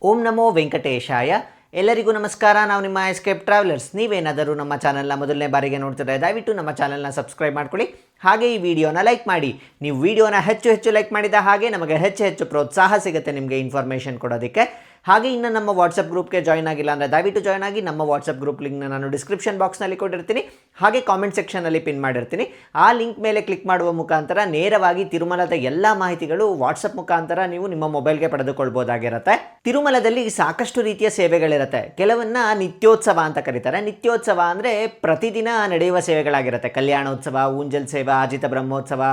ಓಂ ನಮೋ ವೆಂಕಟೇಶಾಯ. ಎಲ್ಲರಿಗೂ ನಮಸ್ಕಾರ. ನಾವು ನಿಮ್ಮ ಎಸ್ಕೇಪ್ ಟ್ರಾವೆಲರ್ಸ್. ನೀವೇನಾದರೂ ನಮ್ಮ ಚಾನಲ್ನ ಮೊದಲನೇ ಬಾರಿಗೆ ನೋಡ್ತಿದ್ರೆ ದಯವಿಟ್ಟು ನಮ್ಮ ಚಾನಲ್ನ ಸಬ್ಸ್ಕ್ರೈಬ್ ಮಾಡ್ಕೊಳ್ಳಿ. ಹಾಗೆ ಈ ವಿಡಿಯೋನ ಲೈಕ್ ಮಾಡಿ. ನೀವು ವಿಡಿಯೋನ ಹೆಚ್ಚು ಲೈಕ್ ಮಾಡಿದ ಹಾಗೆ ನಮಗೆ ಹೆಚ್ಚು ಪ್ರೋತ್ಸಾಹ ಸಿಗುತ್ತೆ ನಿಮಗೆ ಇನ್ಫಾರ್ಮೇಷನ್ ಕೊಡೋದಕ್ಕೆ. ಹಾಗೆ ಇನ್ನು ನಮ್ಮ ವಾಟ್ಸಪ್ ಗ್ರೂಪ್ಗೆ ಜಾಯ್ನ್ ಆಗಿಲ್ಲ ಅಂದರೆ ದಯವಿಟ್ಟು ಜಾಯ್ನ್ ಆಗಿ. ನಮ್ಮ ವಾಟ್ಸಪ್ ಗ್ರೂಪ್ ಲಿಂಕ್ನ ನಾನು ಡಿಸ್ಕ್ರಿಪ್ಷನ್ ಬಾಕ್ಸ್ನಲ್ಲಿ ಕೊಟ್ಟಿರ್ತೀನಿ, ಹಾಗೆ ಕಾಮೆಂಟ್ ಸೆಕ್ಷನಲ್ಲಿ ಪಿನ್ ಮಾಡಿರ್ತೀನಿ. ಆ ಲಿಂಕ್ ಮೇಲೆ ಕ್ಲಿಕ್ ಮಾಡುವ ಮುಖಾಂತರ ನೇರವಾಗಿ ತಿರುಮಲದ ಎಲ್ಲ ಮಾಹಿತಿಗಳು ವಾಟ್ಸಪ್ ಮುಖಾಂತರ ನೀವು ನಿಮ್ಮ ಮೊಬೈಲ್ಗೆ ಪಡೆದುಕೊಳ್ಬೋದಾಗಿರುತ್ತೆ. ತಿರುಮಲದಲ್ಲಿ ಸಾಕಷ್ಟು ರೀತಿಯ ಸೇವೆಗಳಿರುತ್ತೆ. ಕೆಲವನ್ನ ನಿತ್ಯೋತ್ಸವ ಅಂತ ಕರೀತಾರೆ. ನಿತ್ಯೋತ್ಸವ ಅಂದರೆ ಪ್ರತಿದಿನ ನಡೆಯುವ ಸೇವೆಗಳಾಗಿರುತ್ತೆ. ಕಲ್ಯಾಣೋತ್ಸವ, ಊಂಜಲ್ ಸೇವಾ, ಅಜಿತ ಬ್ರಹ್ಮೋತ್ಸವ,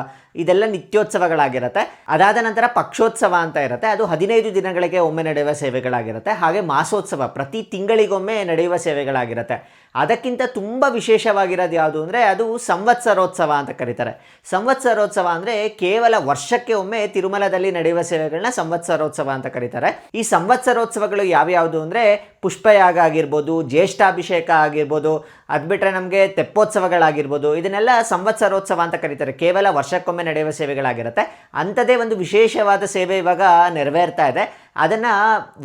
ಇದೆಲ್ಲ ನಿತ್ಯೋತ್ಸವಗಳಾಗಿರುತ್ತೆ. ಅದಾದ ನಂತರ ಪಕ್ಷೋತ್ಸವ ಅಂತ ಇರುತ್ತೆ. ಅದು 15 ದಿನಗಳಿಗೆ ಒಮ್ಮೆ ನಡೆಯುವ ಸೇವೆಗಳಾಗಿರುತ್ತೆ. ಹಾಗೆ ಮಾಸೋತ್ಸವ ಪ್ರತಿ ತಿಂಗಳಿಗೊಮ್ಮೆ ನಡೆಯುವ ಸೇವೆಗಳಾಗಿರುತ್ತೆ. ಅದಕ್ಕಿಂತ ತುಂಬ ವಿಶೇಷವಾಗಿರೋದು ಯಾವುದು ಅಂದರೆ ಅದು ಸಂವತ್ಸರೋತ್ಸವ ಅಂತ ಕರೀತಾರೆ. ಸಂವತ್ಸರೋತ್ಸವ ಅಂದರೆ ಕೇವಲ ವರ್ಷಕ್ಕೆ ಒಮ್ಮೆ ತಿರುಮಲದಲ್ಲಿ ನಡೆಯುವ ಸೇವೆಗಳನ್ನ ಸಂವತ್ಸರೋತ್ಸವ ಅಂತ ಕರೀತಾರೆ. ಈ ಸಂವತ್ಸರೋತ್ಸವಗಳು ಯಾವ್ಯಾವುದು ಅಂದರೆ ಪುಷ್ಪಯಾಗ ಆಗಿರ್ಬೋದು, ಜ್ಯೇಷ್ಠಾಭಿಷೇಕ ಆಗಿರ್ಬೋದು, ಅದು ಬಿಟ್ಟರೆ ನಮಗೆ ತೆಪ್ಪೋತ್ಸವಗಳಾಗಿರ್ಬೋದು, ಇದನ್ನೆಲ್ಲ ಸಂವತ್ಸರೋತ್ಸವ ಅಂತ ಕರೀತಾರೆ. ಕೇವಲ ವರ್ಷಕ್ಕೊಮ್ಮೆ ನಡೆಯುವ ಸೇವೆಗಳಾಗಿರುತ್ತೆ. ಅಂಥದ್ದೇ ಒಂದು ವಿಶೇಷವಾದ ಸೇವೆ ಇವಾಗ ನೆರವೇರ್ತಾ ಇದೆ. ಅದನ್ನು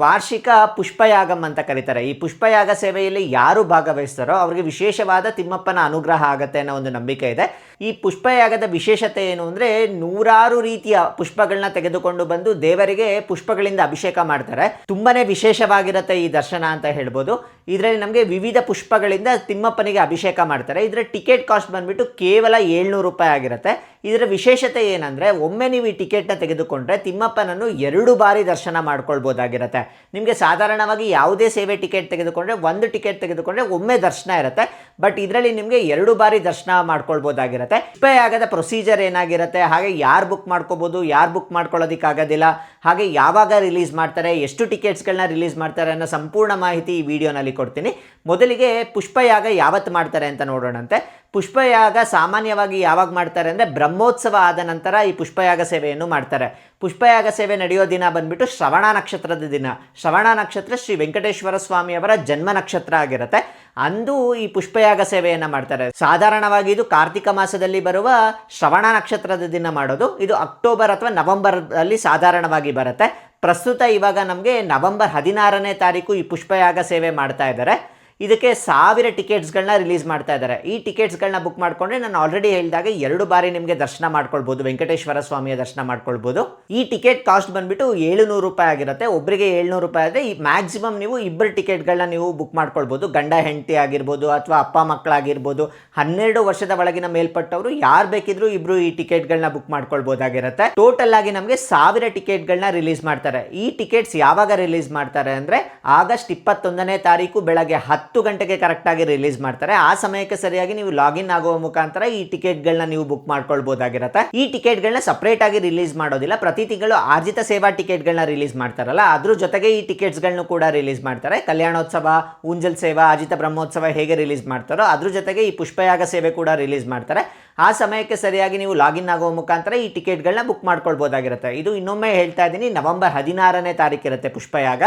ವಾರ್ಷಿಕ ಪುಷ್ಪಯಾಗಂ ಅಂತ ಕರೀತಾರೆ. ಈ ಪುಷ್ಪಯಾಗ ಸೇವೆಯಲ್ಲಿ ಯಾರು ಭಾಗವಹಿಸ್ತಾರೋ ಅವರಿಗೆ ವಿಶೇಷವಾದ ತಿಮ್ಮಪ್ಪನ ಅನುಗ್ರಹ ಆಗುತ್ತೆ ಅನ್ನೋ ಒಂದು ನಂಬಿಕೆ ಇದೆ. ಈ ಪುಷ್ಪಯಾಗದ ವಿಶೇಷತೆ ಏನು ಅಂದರೆ ನೂರಾರು ರೀತಿಯ ಪುಷ್ಪಗಳನ್ನ ತೆಗೆದುಕೊಂಡು ಬಂದು ದೇವರಿಗೆ ಪುಷ್ಪಗಳಿಂದ ಅಭಿಷೇಕ ಮಾಡ್ತಾರೆ. ತುಂಬಾನೇ ವಿಶೇಷವಾಗಿರುತ್ತೆ ಈ ದರ್ಶನ ಅಂತ ಹೇಳ್ಬೋದು. ಇದರಲ್ಲಿ ನಮಗೆ ವಿವಿಧ ಪುಷ್ಪಗಳಿಂದ ತಿಮ್ಮಪ್ಪನಿಗೆ ಅಭಿಷೇಕ ಮಾಡ್ತಾರೆ. ಇದರ ಟಿಕೆಟ್ ಕಾಸ್ಟ್ ಬಂದ್ಬಿಟ್ಟು ಕೇವಲ 700 ರೂಪಾಯಿ ಆಗಿರುತ್ತೆ. ಇದರ ವಿಶೇಷತೆ ಏನಂದರೆ ಒಮ್ಮೆ ನೀವು ಈ ಟಿಕೆಟ್ನ ತೆಗೆದುಕೊಂಡ್ರೆ ತಿಮ್ಮಪ್ಪನನ್ನು 2 ಬಾರಿ ದರ್ಶನ ಮಾಡ್ಕೊಳ್ಬೋದಾಗಿರುತ್ತೆ. ನಿಮಗೆ ಸಾಧಾರಣವಾಗಿ ಯಾವುದೇ ಸೇವೆ ಟಿಕೆಟ್ ತೆಗೆದುಕೊಂಡ್ರೆ ಒಂದು ಟಿಕೆಟ್ ತೆಗೆದುಕೊಂಡ್ರೆ ಒಮ್ಮೆ ದರ್ಶನ ಇರುತ್ತೆ. ಬಟ್ ಇದರಲ್ಲಿ ನಿಮಗೆ 2 ಬಾರಿ ದರ್ಶನ ಮಾಡ್ಕೊಳ್ಬೋದಾಗಿರುತ್ತೆ. ಪುಷ್ಪಯಾಗದ ಪ್ರೊಸೀಜರ್ ಏನಾಗಿರುತ್ತೆ, ಹಾಗೆ ಯಾರು ಬುಕ್ ಮಾಡ್ಕೋಬೋದು, ಯಾರು ಬುಕ್ ಮಾಡ್ಕೊಳ್ಳೋದಕ್ಕಾಗೋದಿಲ್ಲ, ಹಾಗೆ ಯಾವಾಗ ರಿಲೀಸ್ ಮಾಡ್ತಾರೆ, ಎಷ್ಟು ಟಿಕೆಟ್ಸ್ಗಳನ್ನ ರಿಲೀಸ್ ಮಾಡ್ತಾರೆ ಅನ್ನೋ ಸಂಪೂರ್ಣ ಮಾಹಿತಿ ಈ ವಿಡಿಯೋನಲ್ಲಿ ಕೊಡ್ತೀನಿ. ಮೊದಲಿಗೆ ಪುಷ್ಪಯಾಗ ಯಾವತ್ತು ಮಾಡ್ತಾರೆ ಅಂತ ನೋಡೋಣಂತೆ. ಪುಷ್ಪಯಾಗ ಸಾಮಾನ್ಯವಾಗಿ ಯಾವಾಗ ಮಾಡ್ತಾರೆ ಅಂದರೆ ಬ್ರಹ್ಮೋತ್ಸವ ಆದ ನಂತರ ಈ ಪುಷ್ಪಯಾಗ ಸೇವೆಯನ್ನು ಮಾಡ್ತಾರೆ. ಪುಷ್ಪಯಾಗ ಸೇವೆ ನಡೆಯೋ ದಿನ ಬಂದ್ಬಿಟ್ಟು ಶ್ರವಣ ನಕ್ಷತ್ರದ ದಿನ. ಶ್ರವಣ ನಕ್ಷತ್ರ ಶ್ರೀ ವೆಂಕಟೇಶ್ವರ ಸ್ವಾಮಿಯವರ ಜನ್ಮ ನಕ್ಷತ್ರ ಆಗಿರುತ್ತೆ. ಅಂದು ಈ ಪುಷ್ಪಯಾಗ ಸೇವೆಯನ್ನು ಮಾಡ್ತಾರೆ. ಸಾಧಾರಣವಾಗಿ ಇದು ಕಾರ್ತಿಕ ಮಾಸದಲ್ಲಿ ಬರುವ ಶ್ರವಣ ನಕ್ಷತ್ರದ ದಿನ ಮಾಡೋದು. ಇದು ಅಕ್ಟೋಬರ್ ಅಥವಾ ನವೆಂಬರ್ ಅಲ್ಲಿ ಸಾಧಾರಣವಾಗಿ ಬರುತ್ತೆ. ಪ್ರಸ್ತುತ ಇವಾಗ ನಮಗೆ ನವೆಂಬರ್ 16ನೇ ತಾರೀಕು ಈ ಪುಷ್ಪಯಾಗ ಸೇವೆ ಮಾಡ್ತಾ ಇದ್ದಾರೆ. ಇದಕ್ಕೆ 1000 ಟಿಕೆಟ್ಸ್ಗಳನ್ನ ರಿಲೀಸ್ ಮಾಡ್ತಾ ಇದ್ದಾರೆ. ಈ ಟಿಕೆಟ್ಸ್ಗಳನ್ನ ಬುಕ್ ಮಾಡಿಕೊಂಡ್ರೆ ನಾನು ಆಲ್ರೆಡಿ ಹೇಳಿದಾಗ 2 ಬಾರಿ ನಿಮಗೆ ದರ್ಶನ ಮಾಡ್ಕೊಳ್ಬೋದು, ವೆಂಕಟೇಶ್ವರ ಸ್ವಾಮಿಯ ದರ್ಶನ ಮಾಡ್ಕೊಳ್ಬೋದು. ಈ ಟಿಕೆಟ್ ಕಾಸ್ಟ್ ಬಂದ್ಬಿಟ್ಟು 700 ರೂಪಾಯಿ ಆಗಿರುತ್ತೆ. ಒಬ್ಬರಿಗೆ 700 ರೂಪಾಯಿ ಆದರೆ ಈ ಮ್ಯಾಕ್ಸಿಮಮ್ ನೀವು 2 ಟಿಕೆಟ್ಗಳನ್ನ ನೀವು ಬುಕ್ ಮಾಡ್ಕೊಳ್ಬೋದು. ಗಂಡ ಹೆಂಡತಿ ಆಗಿರ್ಬೋದು ಅಥವಾ ಅಪ್ಪ ಮಕ್ಕಳಾಗಿರ್ಬೋದು, 12 ವರ್ಷದ ಒಳಗಿನ ಮೇಲ್ಪಟ್ಟವರು ಯಾರು ಬೇಕಿದ್ರು ಇಬ್ಬರು ಈ ಟಿಕೆಟ್ಗಳನ್ನ ಬುಕ್ ಮಾಡ್ಕೊಳ್ಬೋದಾಗಿರುತ್ತೆ. ಟೋಟಲ್ ಆಗಿ ನಮಗೆ 1000 ಟಿಕೆಟ್ಗಳನ್ನ ರಿಲೀಸ್ ಮಾಡ್ತಾರೆ. ಈ ಟಿಕೆಟ್ಸ್ ಯಾವಾಗ ರಿಲೀಸ್ ಮಾಡ್ತಾರೆ ಅಂದರೆ ಆಗಸ್ಟ್ 21ನೇ ತಾರೀಕು ಬೆಳಗ್ಗೆ 10 ಗಂಟೆಗೆ ಕರೆಕ್ಟಾಗಿ ರಿಲೀಸ್ ಮಾಡ್ತಾರೆ. ಆ ಸಮಯಕ್ಕೆ ಸರಿಯಾಗಿ ನೀವು ಲಾಗಿನ್ ಆಗುವ ಮುಖಾಂತರ ಈ ಟಿಕೆಟ್ಗಳನ್ನ ನೀವು ಬುಕ್ ಮಾಡ್ಕೊಳ್ಬೋದಾಗಿರುತ್ತೆ. ಈ ಟಿಕೆಟ್ಗಳನ್ನ ಸಪ್ರೇಟ್ ಆಗಿ ರಿಲೀಸ್ ಮಾಡೋದಿಲ್ಲ. ಪ್ರತಿ ತಿಂಗಳು ಆರ್ಜಿತ ಸೇವಾ ಟಿಕೆಟ್ಗಳನ್ನ ರಿಲೀಸ್ ಮಾಡ್ತಾರಲ್ಲ, ಅದ್ರ ಜೊತೆಗೆ ಈ ಟಿಕೆಟ್ಸ್ಗಳನ್ನು ಕೂಡ ರಿಲೀಸ್ ಮಾಡ್ತಾರೆ. ಕಲ್ಯಾಣೋತ್ಸವ, ಊಂಜಲ್ ಸೇವಾ, ಅಜಿತ ಬ್ರಹ್ಮೋತ್ಸವ ಹೇಗೆ ರಿಲೀಸ್ ಮಾಡ್ತಾರೋ ಅದ್ರ ಜೊತೆಗೆ ಈ ಪುಷ್ಪಯಾಗ ಸೇವೆ ಕೂಡ ರಿಲೀಸ್ ಮಾಡ್ತಾರೆ. ಆ ಸಮಯಕ್ಕೆ ಸರಿಯಾಗಿ ನೀವು ಲಾಗಿನ್ ಆಗುವ ಮುಖಾಂತರ ಈ ಟಿಕೆಟ್ಗಳನ್ನ ಬುಕ್ ಮಾಡ್ಕೊಳ್ಬೋದಾಗಿರುತ್ತೆ. ಇದು ಇನ್ನೊಮ್ಮೆ ಹೇಳ್ತಾ ಇದ್ದೀನಿ, ನವೆಂಬರ್ 16ನೇ ತಾರೀಕು ಇರುತ್ತೆ ಪುಷ್ಪಯಾಗ.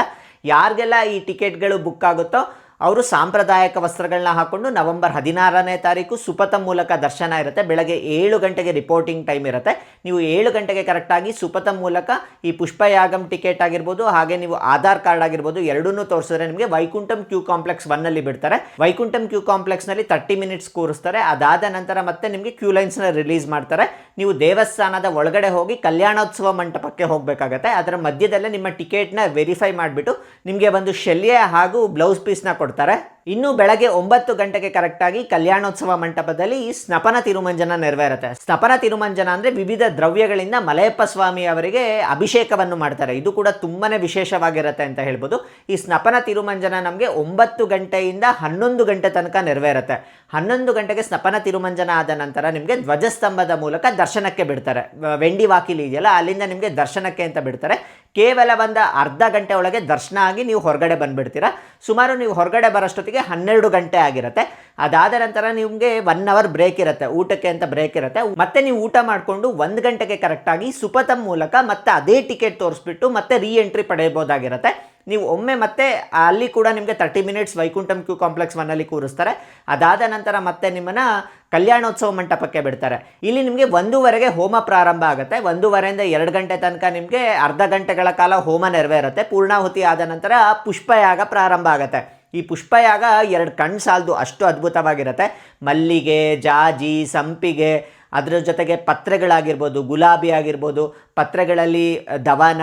ಯಾರಿಗೆಲ್ಲ ಈ ಟಿಕೆಟ್ಗಳು ಬುಕ್ ಆಗುತ್ತೋ ಅವರು ಸಾಂಪ್ರದಾಯಿಕ ವಸ್ತ್ರಗಳನ್ನ ಹಾಕೊಂಡು ನವೆಂಬರ್ 16ನೇ ತಾರೀಕು ಸುಪಥ ಮೂಲಕ ದರ್ಶನ ಇರುತ್ತೆ. ಬೆಳಗ್ಗೆ 7 ಗಂಟೆಗೆ ರಿಪೋರ್ಟಿಂಗ್ ಟೈಮ್ ಇರುತ್ತೆ. ನೀವು 7 ಗಂಟೆಗೆ ಕರೆಕ್ಟಾಗಿ ಸುಪಥ ಮೂಲಕ ಈ ಪುಷ್ಪಯಾಗಂ ಟಿಕೆಟ್ ಆಗಿರ್ಬೋದು, ಹಾಗೆ ನೀವು ಆಧಾರ್ ಕಾರ್ಡ್ ಆಗಿರ್ಬೋದು ಎರಡನ್ನೂ ತೋರಿಸಿದ್ರೆ ನಿಮಗೆ ವೈಕುಂಠಂ ಕ್ಯೂ ಕಾಂಪ್ಲೆಕ್ಸ್ 1ನಲ್ಲಿ ಬಿಡ್ತಾರೆ. Vaikuntham Q ಕಾಂಪ್ಲೆಕ್ಸ್ನಲ್ಲಿ 30 minutes ಕೂರಿಸ್ತಾರೆ. ಅದಾದ ನಂತರ ಮತ್ತೆ ನಿಮಗೆ ಕ್ಯೂ ಲೈನ್ಸ್ನ ರಿಲೀಸ್ ಮಾಡ್ತಾರೆ. ನೀವು ದೇವಸ್ಥಾನದ ಒಳಗಡೆ ಹೋಗಿ ಕಲ್ಯಾಣೋತ್ಸವ ಮಂಟಪಕ್ಕೆ ಹೋಗಬೇಕಾಗತ್ತೆ. ಅದರ ಮಧ್ಯದಲ್ಲೇ ನಿಮ್ಮ ಟಿಕೆಟ್ನ ವೆರಿಫೈ ಮಾಡಿಬಿಟ್ಟು ನಿಮಗೆ ಒಂದು ಶಲ್ಯ ಹಾಗೂ ಬ್ಲೌಸ್ ಪೀಸ್ನ ಕೊಡ್ತಾರೆ. ಇನ್ನು ಬೆಳಗ್ಗೆ 9 ಗಂಟೆಗೆ ಕರೆಕ್ಟಾಗಿ ಕಲ್ಯಾಣೋತ್ಸವ ಮಂಟಪದಲ್ಲಿ ಸ್ನಪನ ತಿರುಮಂಜನ ನೆರವೇರುತ್ತೆ. ಸ್ನಪನ ತಿರುಮಂಜನ ಅಂದರೆ ವಿವಿಧ ದ್ರವ್ಯಗಳಿಂದ ಮಲಯಪ್ಪ ಸ್ವಾಮಿ ಅವರಿಗೆ ಅಭಿಷೇಕವನ್ನು ಮಾಡ್ತಾರೆ. ಇದು ಕೂಡ ತುಂಬಾನೇ ವಿಶೇಷವಾಗಿರುತ್ತೆ ಅಂತ ಹೇಳ್ಬೋದು. ಈ ಸ್ನಪನ ತಿರುಮಂಜನ ನಮಗೆ 9 ಗಂಟೆಯಿಂದ 11 ಗಂಟೆ ತನಕ ನೆರವೇರುತ್ತೆ. 11 ಗಂಟೆಗೆ ಸ್ನಪನ ತಿರುಮಂಜನ ಆದ ನಂತರ ನಿಮಗೆ ಧ್ವಜಸ್ತಂಭದ ಮೂಲಕ ದರ್ಶನಕ್ಕೆ ಬಿಡ್ತಾರೆ. ವೆಂಡಿ ವಾಕಿಲಿ ಇದೆಯಲ್ಲ, ಅಲ್ಲಿಂದ ನಿಮಗೆ ದರ್ಶನಕ್ಕೆ ಅಂತ ಬಿಡ್ತಾರೆ. ಕೇವಲ ಒಂದು ಅರ್ಧ ಗಂಟೆ ಒಳಗೆ ದರ್ಶನ ಆಗಿ ನೀವು ಹೊರಗಡೆ ಬಂದುಬಿಡ್ತೀರಾ. ಸುಮಾರು ನೀವು ಹೊರಗಡೆ ಬರೋಷ್ಟೊತ್ತಿಗೆ 12 ಗಂಟೆ ಆಗಿರುತ್ತೆ. ಅದಾದ ನಂತರ ನಿಮಗೆ 1 ಅವರ್ ಬ್ರೇಕ್ ಇರುತ್ತೆ, ಊಟಕ್ಕೆ ಅಂತ ಬ್ರೇಕ್ ಇರುತ್ತೆ. ಮತ್ತೆ ನೀವು ಊಟ ಮಾಡಿಕೊಂಡು 1 ಗಂಟೆಗೆ ಕರೆಕ್ಟಾಗಿ ಸುಪಥಂ ಮೂಲಕ ಮತ್ತೆ ಅದೇ ಟಿಕೆಟ್ ತೋರಿಸ್ಬಿಟ್ಟು ಮತ್ತೆ ರೀ ಎಂಟ್ರಿ ಪಡೆಯಬಹುದಾಗಿರುತ್ತೆ. ನೀವು ಒಮ್ಮೆ ಮತ್ತೆ ಅಲ್ಲಿ ಕೂಡ ನಿಮಗೆ 30 ಮಿನಿಟ್ಸ್ ವೈಕುಂಠಂ ಕ್ಯೂ ಕಾಂಪ್ಲೆಕ್ಸ್ 1 ಕೂರಿಸ್ತಾರೆ. ಅದಾದ ನಂತರ ಮತ್ತೆ ನಿಮ್ಮನ್ನು ಕಲ್ಯಾಣೋತ್ಸವ ಮಂಟಪಕ್ಕೆ ಬಿಡ್ತಾರೆ. ಇಲ್ಲಿ ನಿಮಗೆ 1:30ಗೆ ಹೋಮ ಪ್ರಾರಂಭ ಆಗುತ್ತೆ. 1:30ಇಂದ 2 ಗಂಟೆ ತನಕ ನಿಮಗೆ ಅರ್ಧ ಗಂಟೆಗಳ ಕಾಲ ಹೋಮ ನೆರವೇರುತ್ತೆ. ಪೂರ್ಣಾಹುತಿ ಆದ ನಂತರ ಪುಷ್ಪಯಾಗ ಪ್ರಾರಂಭ ಆಗುತ್ತೆ. ಈ ಪುಷ್ಪಯಾಗ 2 ಕಣ್ಣು ಸಾಲದು, ಅಷ್ಟು ಅದ್ಭುತವಾಗಿರುತ್ತೆ. ಮಲ್ಲಿಗೆ, ಜಾಜಿ, ಸಂಪಿಗೆ, ಅದರ ಜೊತೆಗೆ ಪತ್ರೆಗಳಾಗಿರ್ಬೋದು, ಗುಲಾಬಿ ಆಗಿರ್ಬೋದು, ಪತ್ರೆಗಳಲ್ಲಿ ದವನ,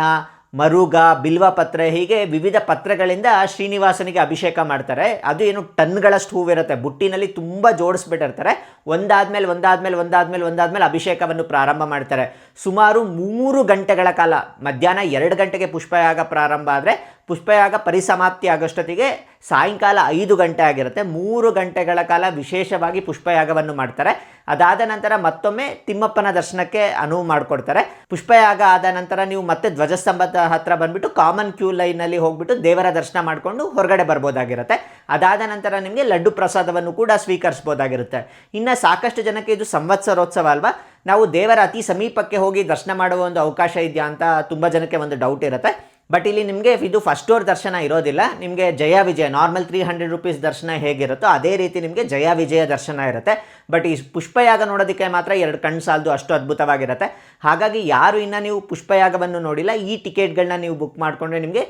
ಮರುಗ, ಬಿಲ್ವ ಪತ್ರೆ, ಹೀಗೆ ವಿವಿಧ ಪತ್ರೆಗಳಿಂದ ಶ್ರೀನಿವಾಸನಿಗೆ ಅಭಿಷೇಕ ಮಾಡ್ತಾರೆ. ಅದು ಏನು ಟನ್ಗಳಷ್ಟು ಹೂವಿರುತ್ತೆ, ಬುಟ್ಟಿನಲ್ಲಿ ತುಂಬ ಜೋಡಿಸ್ಬಿಟ್ಟಿರ್ತಾರೆ. ಒಂದಾದ್ಮೇಲೆ ಅಭಿಷೇಕವನ್ನು ಪ್ರಾರಂಭ ಮಾಡ್ತಾರೆ. ಸುಮಾರು 3 ಗಂಟೆಗಳ ಕಾಲ, ಮಧ್ಯಾಹ್ನ 2 ಗಂಟೆಗೆ ಪುಷ್ಪಯಾಗ ಪ್ರಾರಂಭ ಆದರೆ ಪುಷ್ಪಯಾಗ ಪರಿಸಮಾಪ್ತಿ ಆಗೋಷ್ಟೊತ್ತಿಗೆ ಸಾಯಂಕಾಲ 5 ಗಂಟೆ ಆಗಿರುತ್ತೆ. 3 ಗಂಟೆಗಳ ಕಾಲ ವಿಶೇಷವಾಗಿ ಪುಷ್ಪಯಾಗವನ್ನು ಮಾಡ್ತಾರೆ. ಅದಾದ ನಂತರ ಮತ್ತೊಮ್ಮೆ ತಿಮ್ಮಪ್ಪನ ದರ್ಶನಕ್ಕೆ ಅನುವು ಮಾಡಿಕೊಡ್ತಾರೆ. ಪುಷ್ಪಯಾಗ ಆದ ನಂತರ ನೀವು ಮತ್ತೆ ಧ್ವಜಸ್ತಂಭದ ಹತ್ರ ಬಂದುಬಿಟ್ಟು ಕಾಮನ್ ಕ್ಯೂ ಲೈನಲ್ಲಿ ಹೋಗ್ಬಿಟ್ಟು ದೇವರ ದರ್ಶನ ಮಾಡಿಕೊಂಡು ಹೊರಗಡೆ ಬರ್ಬೋದಾಗಿರುತ್ತೆ. ಅದಾದ ನಂತರ ನಿಮಗೆ ಲಡ್ಡು ಪ್ರಸಾದವನ್ನು ಕೂಡ ಸ್ವೀಕರಿಸ್ಬೋದಾಗಿರುತ್ತೆ. ಇನ್ನು ಸಾಕಷ್ಟು ಜನಕ್ಕೆ ಇದು ಸಂವತ್ಸರೋತ್ಸವ ಅಲ್ವಾ, ನಾವು ದೇವರ ಅತಿ ಸಮೀಪಕ್ಕೆ ಹೋಗಿ ದರ್ಶನ ಮಾಡುವ ಒಂದು ಅವಕಾಶ ಇದೆಯಾ ಅಂತ ತುಂಬ ಜನಕ್ಕೆ ಒಂದು ಡೌಟ್ ಇರುತ್ತೆ. ಬಟ್ ಇಲ್ಲಿ ನಿಮಗೆ ಇದು ಫಸ್ಟ್ ಡೋರ್ ದರ್ಶನ ಇರೋದಿಲ್ಲ. ನಿಮಗೆ ಜಯ ವಿಜಯ ನಾರ್ಮಲ್ 300 ರೂಪೀಸ್ ದರ್ಶನ ಹೇಗಿರುತ್ತೋ ಅದೇ ರೀತಿ ನಿಮಗೆ ಜಯ ವಿಜಯ ದರ್ಶನ ಇರುತ್ತೆ. ಬಟ್ ಈ ಪುಷ್ಪಯಾಗ ನೋಡೋದಕ್ಕೆ ಮಾತ್ರ 2 ಕಣ್ಣು ಸಾಲದು, ಅಷ್ಟು ಅದ್ಭುತವಾಗಿರುತ್ತೆ. ಹಾಗಾಗಿ ಯಾರು ಇನ್ನು ನೀವು ಪುಷ್ಪಯಾಗವನ್ನು ನೋಡಿಲ್ಲ, ಈ ಟಿಕೆಟ್ಗಳನ್ನ ನೀವು ಬುಕ್ ಮಾಡಿಕೊಂಡ್ರೆ ನಿಮಗೆ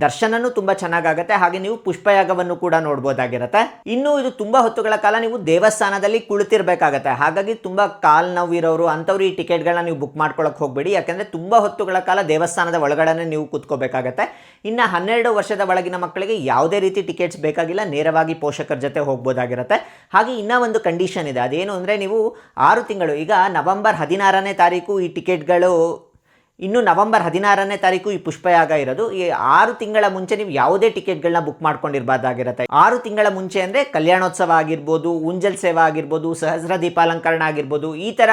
ದರ್ಶನನೂ ತುಂಬ ಚೆನ್ನಾಗಾಗುತ್ತೆ. ಹಾಗೆ ನೀವು ಪುಷ್ಪಯಾಗವನ್ನು ಕೂಡ ನೋಡ್ಬೋದಾಗಿರುತ್ತೆ. ಇನ್ನು ಇದು ತುಂಬ ಹೊತ್ತುಗಳ ಕಾಲ ನೀವು ದೇವಸ್ಥಾನದಲ್ಲಿ ಕುಳಿತಿರ್ಬೇಕಾಗತ್ತೆ. ಹಾಗಾಗಿ ತುಂಬ ಕಾಲು ನೋವಿರೋರು ಅಂಥವ್ರು ಈ ಟಿಕೆಟ್ಗಳನ್ನ ನೀವು ಬುಕ್ ಮಾಡ್ಕೊಳ್ಳೋಕೆ ಹೋಗಬೇಡಿ. ಯಾಕೆಂದರೆ ತುಂಬ ಹೊತ್ತುಗಳ ಕಾಲ ದೇವಸ್ಥಾನದ ಒಳಗಡೆ ನೀವು ಕೂತ್ಕೋಬೇಕಾಗತ್ತೆ. ಇನ್ನು 12 ವರ್ಷದ ಒಳಗಿನ ಮಕ್ಕಳಿಗೆ ಯಾವುದೇ ರೀತಿ ಟಿಕೆಟ್ಸ್ ಬೇಕಾಗಿಲ್ಲ, ನೇರವಾಗಿ ಪೋಷಕರ ಜೊತೆ ಹೋಗ್ಬೋದಾಗಿರುತ್ತೆ. ಹಾಗೆ ಇನ್ನೂ ಒಂದು ಕಂಡೀಷನ್ ಇದೆ, ಅದೇನು ಅಂದರೆ ನೀವು 6 ತಿಂಗಳು, ಈಗ ನವೆಂಬರ್ 16ನೇ ತಾರೀಕು ಈ ಟಿಕೆಟ್ಗಳು, ಇನ್ನು ನವೆಂಬರ್ 16ನೇ ತಾರೀಕು ಈ ಪುಷ್ಪಯಾಗ ಇರೋದು. ಈ 6 ತಿಂಗಳ ಮುಂಚೆ ನೀವು ಯಾವುದೇ ಟಿಕೆಟ್ಗಳನ್ನ ಬುಕ್ ಮಾಡ್ಕೊಂಡಿರ್ಬಾರ್ದಾಗಿರುತ್ತೆ. 6 ತಿಂಗಳ ಮುಂಚೆ ಅಂದರೆ ಕಲ್ಯಾಣೋತ್ಸವ ಆಗಿರ್ಬೋದು, ಉಂಜಲ್ ಸೇವಾ ಆಗಿರ್ಬೋದು, ಸಹಸ್ರ ದೀಪಾಲಂಕರಣ ಆಗಿರ್ಬೋದು, ಈ ಥರ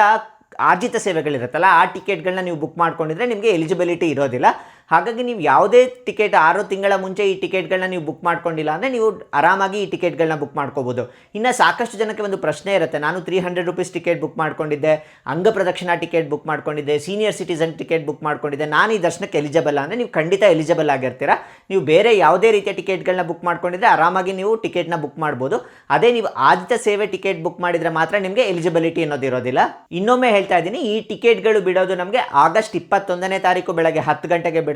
ಆರ್ಜಿತ ಸೇವೆಗಳಿರುತ್ತಲ್ಲ, ಆ ಟಿಕೆಟ್ಗಳನ್ನ ನೀವು ಬುಕ್ ಮಾಡ್ಕೊಂಡಿದ್ರೆ ನಿಮಗೆ ಎಲಿಜಿಬಿಲಿಟಿ ಇರೋದಿಲ್ಲ. ಹಾಗಾಗಿ ನೀವು ಯಾವುದೇ ಟಿಕೆಟ್ 6 ತಿಂಗಳ ಮುಂಚೆ ಈ ಟಿಕೆಟ್ಗಳನ್ನ ನೀವು ಬುಕ್ ಮಾಡ್ಕೊಂಡಿಲ್ಲ ಅಂದರೆ ನೀವು ಆರಾಮಾಗಿ ಈ ಟಿಕೆಟ್ಗಳನ್ನ ಬುಕ್ ಮಾಡ್ಕೋಬೋದು. ಇನ್ನು ಸಾಕಷ್ಟು ಜನಕ್ಕೆ ಒಂದು ಪ್ರಶ್ನೆ ಇರುತ್ತೆ, ನಾನು 300 ರೂಪೀಸ್ ಟಿಕೆಟ್ ಬುಕ್ ಮಾಡ್ಕೊಂಡಿದ್ದೆ, ಅಂಗ ಪ್ರದಕ್ಷಿಣಾ ಟಿಕೆಟ್ ಬುಕ್ ಮಾಡ್ಕೊಂಡಿದ್ದೆ, ಸೀನಿಯರ್ ಸಿಟಿಸನ್ ಟಿಕೆಟ್ ಬುಕ್ ಮಾಡ್ಕೊಂಡಿದ್ದೆ, ನಾನು ಈ ದರ್ಶನಕ್ಕೆ ಎಲಿಜಿಬಲ್ ಅಂದರೆ ನೀವು ಖಂಡಿತ ಎಲಿಜಿಬಲ್ ಆಗಿರ್ತೀರಾ. ನೀವು ಬೇರೆ ಯಾವುದೇ ರೀತಿಯ ಟಿಕೆಟ್ಗಳನ್ನ ಬುಕ್ ಮಾಡ್ಕೊಂಡಿದ್ರೆ ಆರಾಮಾಗಿ ನೀವು ಟಿಕೆಟ್ನ ಬುಕ್ ಮಾಡ್ಬೋದು. ಅದೇ ನೀವು ಆದಿತ್ಯ ಸೇವೆ ಟಿಕೆಟ್ ಬುಕ್ ಮಾಡಿದರೆ ಮಾತ್ರ ನಿಮಗೆ ಎಲಿಜಿಬಿಲಿಟಿ ಅನ್ನೋದಿರೋದಿಲ್ಲ. ಇನ್ನೊಮ್ಮೆ ಹೇಳ್ತಾ ಇದ್ದೀನಿ, ಈ ಟಿಕೆಟ್ಗಳು ಬಿಡೋದು ನಮಗೆ ಆಗಸ್ಟ್ 21ನೇ ತಾರೀಕು ಬೆಳಗ್ಗೆ 10 ಗಂಟೆಗೆ ಬಿಡ್ತಾರೆ.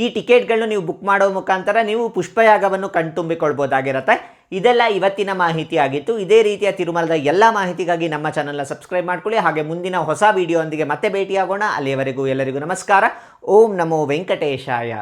ಈ ಟಿಕೆಟ್ಗಳನ್ನು ನೀವು ಬುಕ್ ಮಾಡೋ ಮುಖಾಂತರ ನೀವು ಪುಷ್ಪಯಾಗವನ್ನು ಕಣ್ತುಂಬಿಕೊಳ್ಬೋದಾಗಿರುತ್ತೆ. ಇದೆಲ್ಲ ಇವತ್ತಿನ ಮಾಹಿತಿ ಆಗಿತ್ತು. ಇದೇ ರೀತಿಯ ತಿರುಮಲದ ಎಲ್ಲ ಮಾಹಿತಿಗಾಗಿ ನಮ್ಮ ಚಾನಲ್ನ ಸಬ್ಸ್ಕ್ರೈಬ್ ಮಾಡ್ಕೊಳ್ಳಿ. ಹಾಗೆ ಮುಂದಿನ ಹೊಸ ವಿಡಿಯೋ ಒಂದಿಗೆ ಮತ್ತೆ ಭೇಟಿಯಾಗೋಣ. ಅಲ್ಲಿಯವರೆಗೂ ಎಲ್ಲರಿಗೂ ನಮಸ್ಕಾರ. ಓಂ ನಮೋ ವೆಂಕಟೇಶಾಯ.